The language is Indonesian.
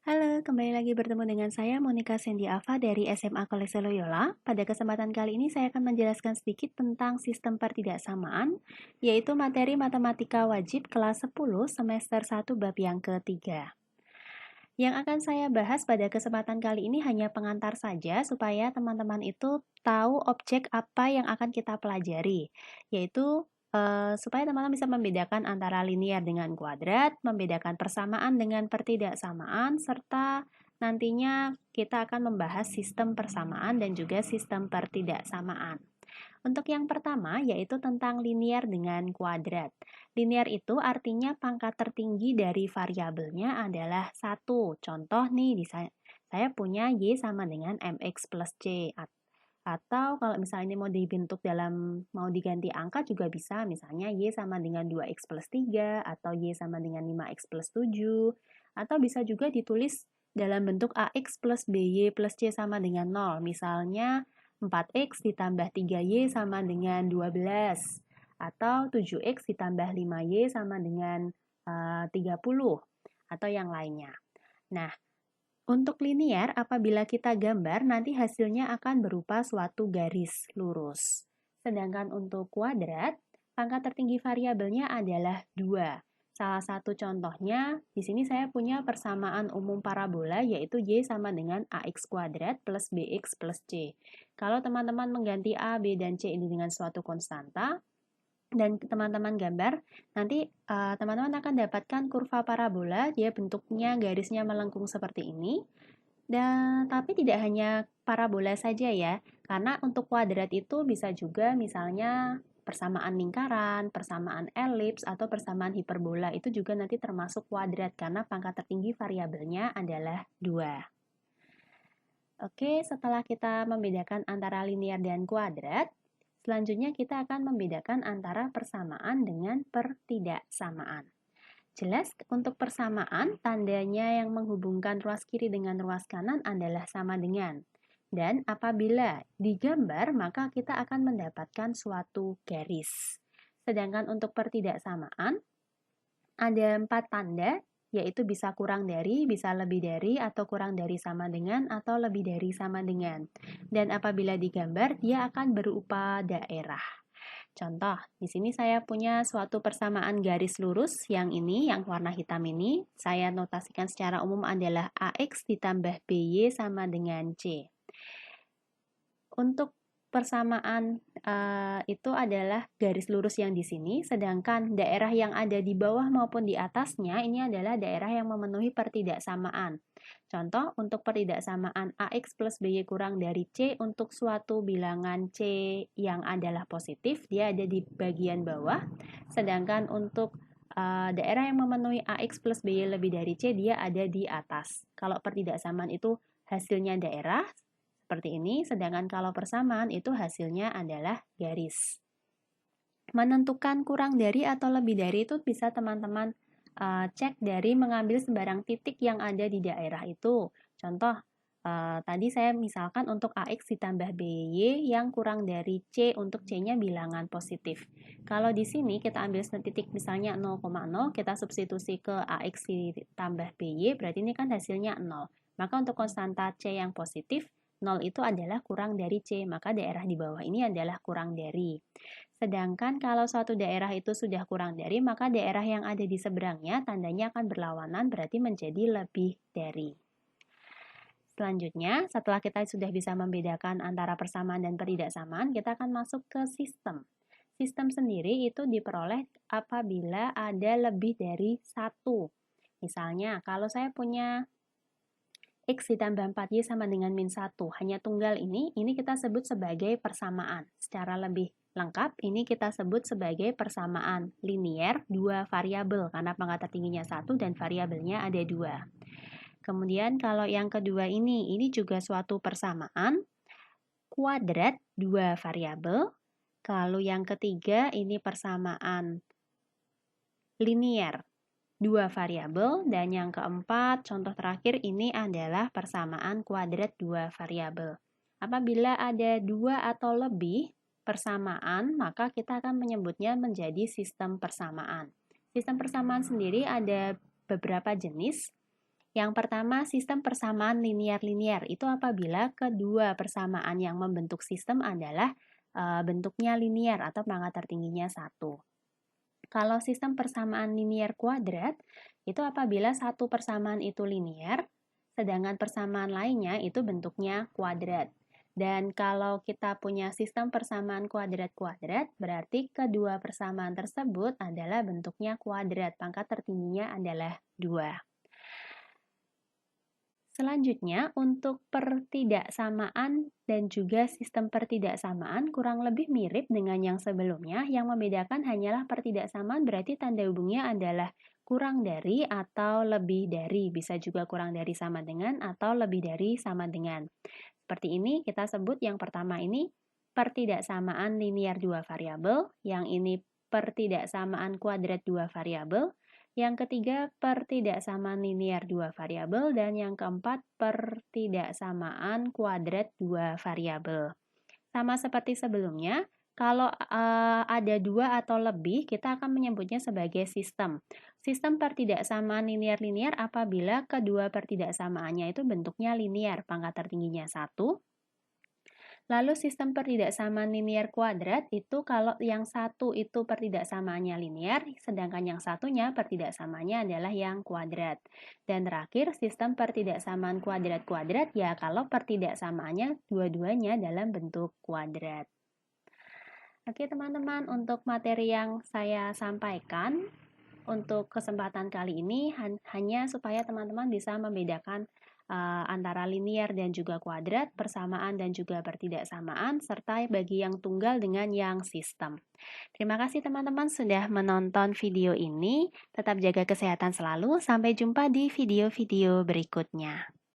Halo, kembali lagi bertemu dengan saya Monica Sendiava dari SMA Kolese Loyola. Pada kesempatan kali ini saya akan menjelaskan sedikit tentang sistem pertidaksamaan, yaitu materi matematika wajib kelas 10 semester 1 bab yang ketiga. Yang akan saya bahas pada kesempatan kali ini hanya pengantar saja supaya teman-teman itu tahu objek apa yang akan kita pelajari, yaitu supaya teman-teman bisa membedakan antara linear dengan kuadrat, membedakan persamaan dengan pertidaksamaan, serta nantinya kita akan membahas sistem persamaan dan juga sistem pertidaksamaan. Untuk yang pertama, yaitu tentang linear dengan kuadrat. Linear itu artinya pangkat tertinggi dari variabelnya adalah 1. Contoh nih, saya punya Y sama dengan MX plus C. Atau kalau misalnya ini mau diganti angka juga bisa, misalnya Y sama dengan 2X plus 3, atau Y sama dengan 5X plus 7, atau bisa juga ditulis dalam bentuk AX plus BY plus C sama dengan 0. Misalnya 4X ditambah 3Y sama dengan 12, atau 7X ditambah 5Y sama dengan 30, atau yang lainnya. Nah, untuk linear, apabila kita gambar, nanti hasilnya akan berupa suatu garis lurus. Sedangkan untuk kuadrat, pangkat tertinggi variabelnya adalah 2. Salah satu contohnya, di sini saya punya persamaan umum parabola, yaitu Y sama dengan AX kuadrat plus BX plus C. Kalau teman-teman mengganti A, B, dan C ini dengan suatu konstanta, dan teman-teman gambar, nanti teman-teman akan dapatkan kurva parabola, dia bentuknya garisnya melengkung seperti ini. Dan tapi tidak hanya parabola saja ya, karena untuk kuadrat itu bisa juga misalnya persamaan lingkaran, persamaan elips, atau persamaan hiperbola itu juga nanti termasuk kuadrat karena pangkat tertinggi variabelnya adalah 2. Oke, setelah kita membedakan antara linear dan kuadrat, selanjutnya kita akan membedakan antara persamaan dengan pertidaksamaan. Jelas, untuk persamaan, tandanya yang menghubungkan ruas kiri dengan ruas kanan adalah sama dengan. Dan apabila digambar, maka kita akan mendapatkan suatu garis. Sedangkan untuk pertidaksamaan, ada 4 tanda, yaitu bisa kurang dari, bisa lebih dari, atau kurang dari sama dengan, atau lebih dari sama dengan. Dan apabila digambar, dia akan berupa daerah. Contoh, di sini saya punya suatu persamaan garis lurus yang ini, yang warna hitam ini. Saya notasikan secara umum adalah AX ditambah BY sama dengan C. Untuk persamaan itu adalah garis lurus yang di sini, sedangkan daerah yang ada di bawah maupun di atasnya ini adalah daerah yang memenuhi pertidaksamaan. Contoh, untuk pertidaksamaan AX plus BY kurang dari C untuk suatu bilangan C yang adalah positif, dia ada di bagian bawah, sedangkan untuk daerah yang memenuhi AX plus BY lebih dari C, dia ada di atas. Kalau pertidaksamaan itu hasilnya daerah, seperti ini, sedangkan kalau persamaan itu hasilnya adalah garis. Menentukan kurang dari atau lebih dari itu bisa teman-teman cek dari mengambil sembarang titik yang ada di daerah itu. Contoh, tadi saya misalkan untuk AX ditambah BY yang kurang dari C, untuk C-nya bilangan positif. Kalau di sini kita ambil titik misalnya 0,0, kita substitusi ke AX ditambah BY, berarti ini kan hasilnya 0. Maka untuk konstanta C yang positif, 0 itu adalah kurang dari C, maka daerah di bawah ini adalah kurang dari. Sedangkan kalau suatu daerah itu sudah kurang dari, maka daerah yang ada di seberangnya tandanya akan berlawanan, berarti menjadi lebih dari. Selanjutnya, setelah kita sudah bisa membedakan antara persamaan dan pertidaksamaan, kita akan masuk ke sistem. Sistem sendiri itu diperoleh apabila ada lebih dari satu. Misalnya, kalau saya punya X ditambah 4Y sama dengan min 1. Hanya tunggal ini kita sebut sebagai persamaan. Secara lebih lengkap, ini kita sebut sebagai persamaan linear dua variabel, karena pangkat tertingginya 1 dan variabelnya ada 2. Kemudian kalau yang kedua ini juga suatu persamaan kuadrat dua variabel. Kalau yang ketiga ini persamaan linear dua variabel, dan yang keempat, contoh terakhir ini adalah persamaan kuadrat dua variabel. Apabila ada dua atau lebih persamaan, maka kita akan menyebutnya menjadi sistem persamaan. Sistem persamaan sendiri ada beberapa jenis. Yang pertama, sistem persamaan linear-linear. Itu apabila kedua persamaan yang membentuk sistem adalah bentuknya linear atau pangkat tertingginya 1. Kalau sistem persamaan linear kuadrat, itu apabila satu persamaan itu linear, sedangkan persamaan lainnya itu bentuknya kuadrat. Dan kalau kita punya sistem persamaan kuadrat-kuadrat, berarti kedua persamaan tersebut adalah bentuknya kuadrat, pangkat tertingginya adalah 2. Selanjutnya, untuk pertidaksamaan dan juga sistem pertidaksamaan kurang lebih mirip dengan yang sebelumnya. Yang membedakan hanyalah pertidaksamaan berarti tanda hubungnya adalah kurang dari atau lebih dari. Bisa juga kurang dari sama dengan atau lebih dari sama dengan. Seperti ini kita sebut yang pertama ini pertidaksamaan linear dua variabel, yang ini pertidaksamaan kuadrat dua variabel, yang ketiga, pertidaksamaan linear dua variabel, dan yang keempat, pertidaksamaan kuadrat dua variabel. Sama seperti sebelumnya, kalau ada dua atau lebih, kita akan menyebutnya sebagai sistem. Sistem pertidaksamaan linear-linear apabila kedua pertidaksamaannya itu bentuknya linear, pangkat tertingginya 1. Lalu sistem pertidaksamaan linear kuadrat itu kalau yang satu itu pertidaksamaannya linear, sedangkan yang satunya pertidaksamaannya adalah yang kuadrat. Dan terakhir sistem pertidaksamaan kuadrat-kuadrat ya kalau pertidaksamaannya dua-duanya dalam bentuk kuadrat. Oke teman-teman, untuk materi yang saya sampaikan untuk kesempatan kali ini hanya supaya teman-teman bisa membedakan antara linear dan juga kuadrat, persamaan dan juga pertidaksamaan, serta bagi yang tunggal dengan yang sistem. Terima kasih teman-teman sudah menonton video ini. Tetap jaga kesehatan selalu. Sampai jumpa di video-video berikutnya.